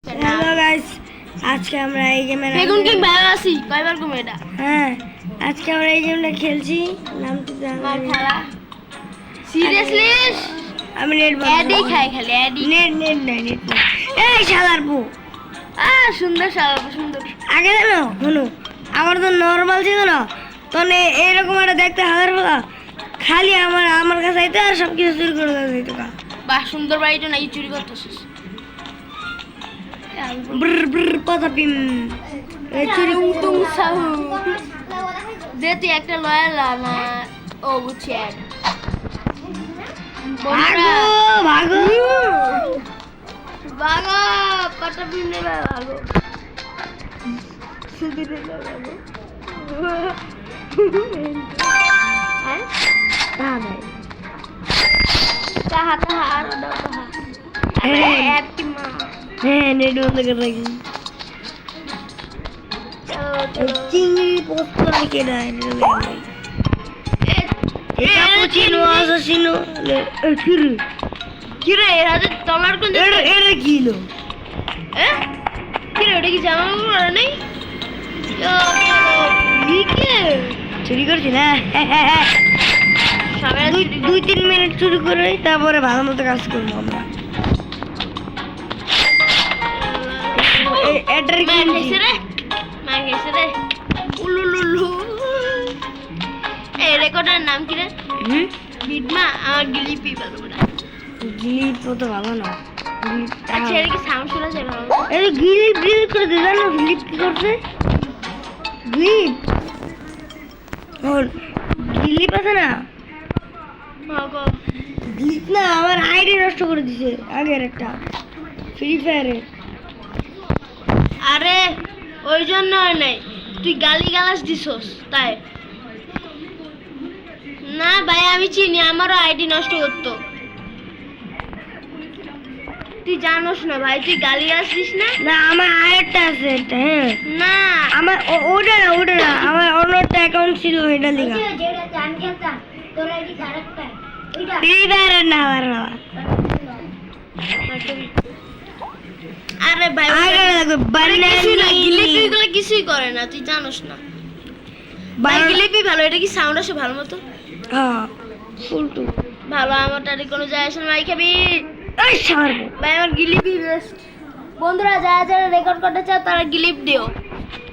Hello guys, আজকে আমরা এই গেমে বেগুন কি ভালো আছি কয়বার ঘুম এটা হ্যাঁ আজকে আমরা এই গেমটা খেলছি। নামটা মার খেলা সিরিয়াসলি আমি নেট এডি খাই খালি এডি নেট নাই এই শালার বউ সুন্দর শালা সুন্দর আগে জানো শুনো, আমার তো নর্মাল ছিল না, তো এইরকম একটা দেখতে হাজার বলা খালি আমার কাছে আইতে আর সব কিছু চুরি করে দিত। বাহ সুন্দর বাড়িটা নাই চুরি করতেছিস পতাপিম চুরি উতুম সাহু যেতে একটা লয়াল না ও বুঝছি অ্যাড ভাগো ভাগো ভাগো পতাপিম নেবে ভাগো সুদি নেবে ভাগো হ্যাঁ তাহা আর দাও তাহা অ্যাড কি মা হ্যাঁ নেট বন্ধ করে রাখি। চিংড়ি পোস্ত রেখে দেয় cappuccino, assassino, কিরে রাতে তোমার কোন এটা কিলো কিরে ওটা কি জামা কাপড় নেই চুরি করছি না, 2-3 মিনিট চুরি করে তারপরে ভালো মতো কাজ করবো আমরা। এটার কি রে উলুলুলু এই রেকর্ডের নাম কি রে বিটমা আমার গিলিপি ভালো না গিলিপ তো ভালো না। আচ্ছা এটা কি সাউন্ড শোনা যায় ভালো এই গিলিপ গিলিপ করে দিল না, গিলিপ কি করছে গিলিপ গিলিপ আছে না গিলিপ না আমার আইডি নষ্ট করে দিছে আগের একটা ফ্রি ফায়ারে। আরে ওই জন্য নাই তুই গালি গালাস দিছস তাই না ভাই আমি চিনি আমারও আইডি নষ্ট করতো তুই জানোস না ভাই তুই গালি গালাস দিস না না আমার আরেকটা আছে এটা হ্যাঁ না আমার ওটা না আমার অন্য একটা অ্যাকাউন্ট ছিল এটা লিখা যেটা জান খেলতাম তোর আইডি আরেকটা ওইটা ফ্রি ফায়ারের না আমার বাবা। আরে ভাই গিলিপিগুলো কিছুই করে না তুই জানোস না ভাই গিলিপি ভালো এটা কি সাউন্ড আসে ভালো মতো হ্যাঁ ফুলটু ভালো আমারটারে কোনো যায় আসে না ভাই খাবি এই ছাড়বো ভাই আমার গিলিপি বেস্ট বন্ধুরা যারা যারা রেকর্ড করতে চাও তারা গিলিপ দিও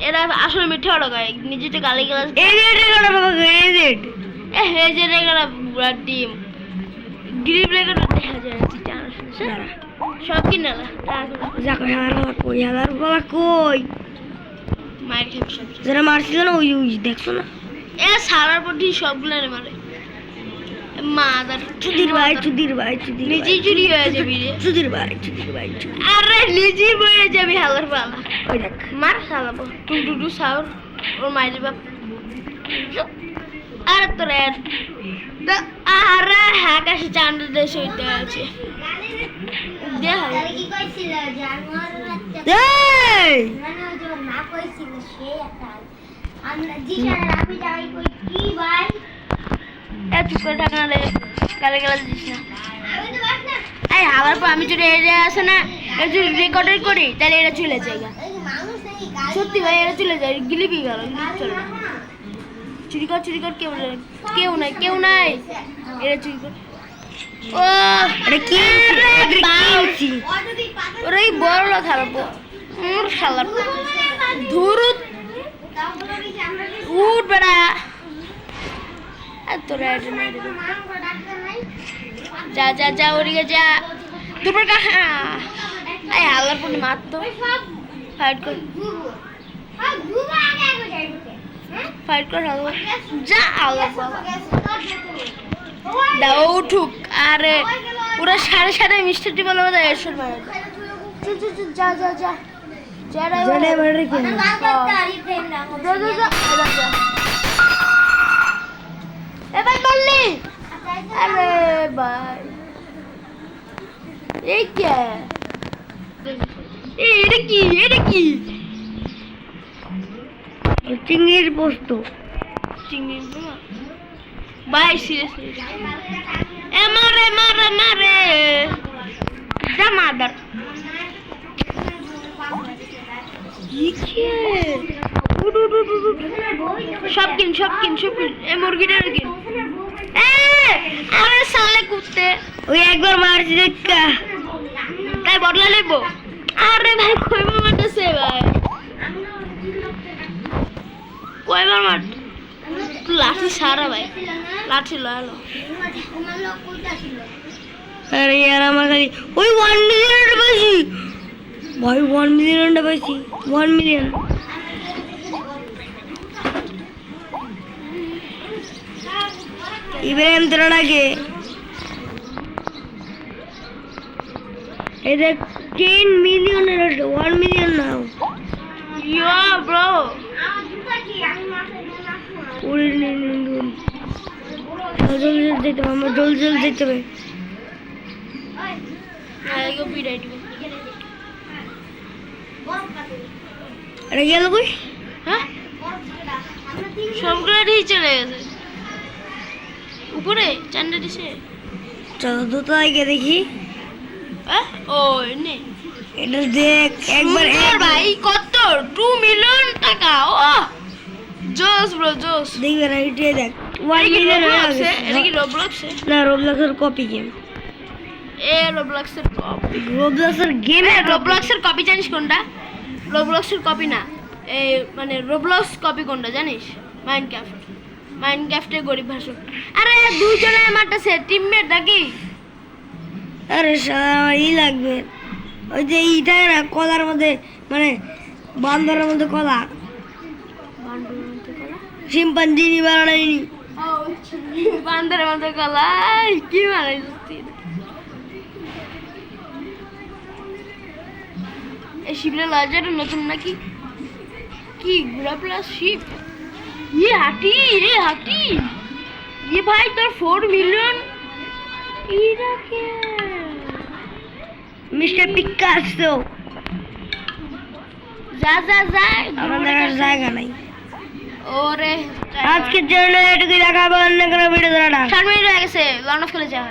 এরা আসলে মিঠে অড়গায় নিজে তো গালি গালাজ এডিট করে বাবা এডিট হে যে রেকর্ড পুরা টিম গিলিপ রেকর্ড দেখা যায় তুই জানোস না সব কিনালা যাকো হাজার বাবা কই মার খাবি সব যারা মারছিল না ওই দেখছো না এ সারার পটি সবগুলো রে মারে মাদার চুদির ভাই নিজেই চুরি হয়ে যাবি রে চুদির ভাই আরে নিজেই বয়ে যাবি হালার পালা ওই দেখ মার খালাবো টুটু সাউর ওর মায়ের বাপ আরে তোর আরে আকাশে চাঁদ দেশ হইতে আছে কি কইছিল জানোয়ার এই মানে ওই যে না কইছিল সে একটা আমরা জিসার আমি যাই কই কি ভাই এত করে টাকা না গালে গালে দিস না আমি তো বাস না এই আবার পর আমি যদি এটা আসে না এটা যদি রেকর্ডার করি তাহলে এটা চলে যায় এই মানুষ নাকি গাড়ি সত্যি ভাই এটা চলে যায় গিলিপি গেল গিলিপ চলে না চুরি কর কেউ নাই এটা চুরি কর ও এটা কি কিনছি ওরা এই বড় লোক খারাপ মোর খালার ধুরুত উঠ বেড়া তোরা এটা নাই যা ওদিকে যা দুপুর কাহা এই আল্লাহর পর মারতো ফাইট কর ফাইট কর যা আল্লাহ বাবা দাও উঠুক আরে পুরো সাড়ে মিষ্টি বলে বোধ এসব যা জনে মারে কি এবার বললি আরে ভাই এই কে এটা কি চিংড়ির পোস্ত চিংড়ি ভাই সিরিয়াসলি মারে যা মাদার সব কিন এই মুরগিটার কিন আরে সালে কুত্তে ওই একবার মারছি দেখা তাই বদলা নেবো আরে ভাই কয়বার মারতেছে ভাই কয়বার মার লাঠি সারা ভাই লাঠি লয়ালো আরে यार আমার খালি ওই 1 মিলিয়ন পাইছি ভাই 1 মিলিয়ন পাইছি 1 মিলিয়ন ইব্রাহিম তোরাকে এই দেখ 10 মিলিয়নের 1 মিলিয়ন নাও ইয়া ব্রো উড়ে নিন জলদি যেতে হবে আমরা জলদি যেতে হবে আইগো বিড়াই দিবে আরে গেল কই হ্যাঁ সবগুলো ঠিক চলে গেছে উপরে চান্ডা দিছে চলো দুটাই গিয়ে দেখি ও নে এটা দেখ একবার সুন্দর ভাই কত 2 মিলিয়ন টাকা ও জোস ব্রো জোস দেখবে না এটা দেখ 1 মিলিয়ন হয়ে গেছে এটা কি রবলক্সে না রবলক্সের কপি গেম এ রবলক্সের কপি রবলক্সের গেম রবলক্সের কপি জানিস কোনটা রবলক্সের কপি না এই মানে রবলক্স কপি কোনটা জানিস মাইনক্রাফটের গরিব ভাষণ আরে দুইজনে মারতেছে টিমমেট নাকি আরে শালা ই লাগবে ওই যে ইটা না কলার মধ্যে মানে বান্দরের মধ্যে কলা শিম্পাঞ্জি নি বানাইনি বান্দরের মধ্যে কলা কি বানাইছিস এই শিবলা লাজার নতুন নাকি কি ঘোড়া প্লাস শিপ ये हाथी ये भाई तो 4 मिलियन মিস্টার পিকাসো যা আমাদের আর জায়গা নাই ওরে আজকের জন্য এটুকুই দেখাবো অন্য কোনো ভিডিও দ্বারা 4 মিনিট হয়ে গেছে লন অফ করে যা